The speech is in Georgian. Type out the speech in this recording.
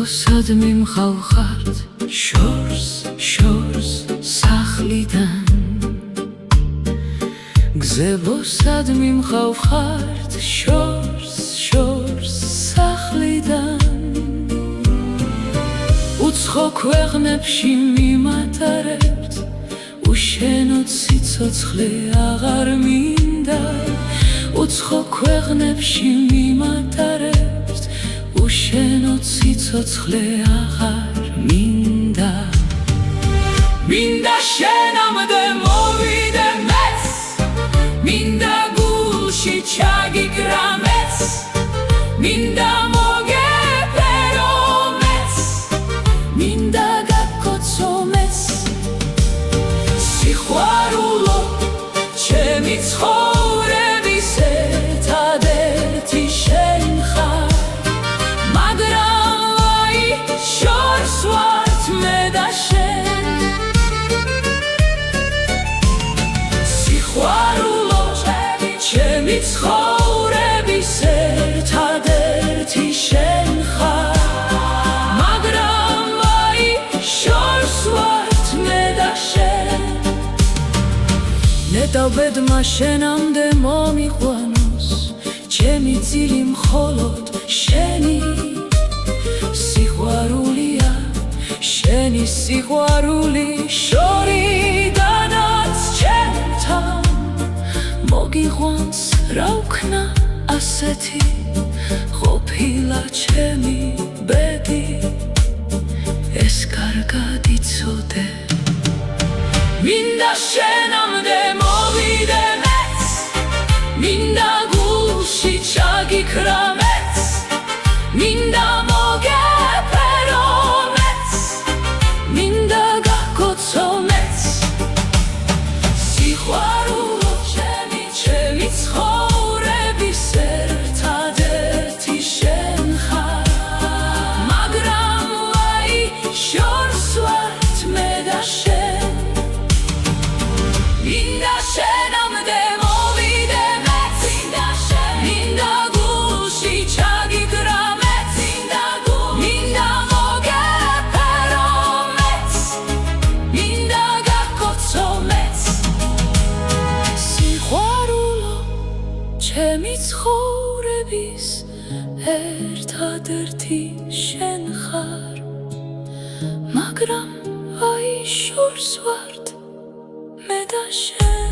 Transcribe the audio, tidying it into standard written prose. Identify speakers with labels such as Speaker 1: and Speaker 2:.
Speaker 1: გზებოსად მიმხავხართ შორს სახლიდან გზებოსად მიმხავხართ შორს სახლიდან უცხო ქვეყნებში მიმატარებთ უშენო სიცოცხლე აღარ მინდა უცხო ქვეყნებში მიმატარებთ უშენო სიცოცხლე აღარ მინდა მინდა შენამდე მოვიდე მეც მინდა გულში ჩაგიკრა მეც მინდა მოგეფერო მეც მინდა გაგკოცო მეც სიყვარულო ჩემი ცხოვრების ერთადერთი შენ ხარ მაგრამ ვაი შორს ვართ მე და შენ სიყვარულო ჩემი ცხოვრების ერთადერთი შენ ხარ მაგრამ ვაი შორს ვართ მე და შენ ნეტავბედმა შენამდე მომიყვანოს ჩემი ძილი მხოლოდ შენი სიყვარულია შენი სიყვარული შორიდანაც ჩემთან მოგიყვანს რა ვქნა ასეთი ყოფილა ჩემი ბედი ეს კარგად იცოდე მინდა შენამდე მოვიდე მეც მინდა გულში ჩაგიკრა მეც მინდა მოგეფერო მეც მინდა გაგკოცო მეც სიყვარულო ჩემი ცხოვრების ერთადერთი შენ ხარ მაგრამ ვაი შორს ვართ მე და შენ მინდა შენამდე მოვიდე მეც მინდა გულში ჩაგიკრა მეც მინდა მოგეფერო მეც მინდა გაგკოცო მეც სიყვარულო ჩემი ცხოვრების ერთადერთი შენ ხარ მაგრამ აი შორს ვართ მე და შენ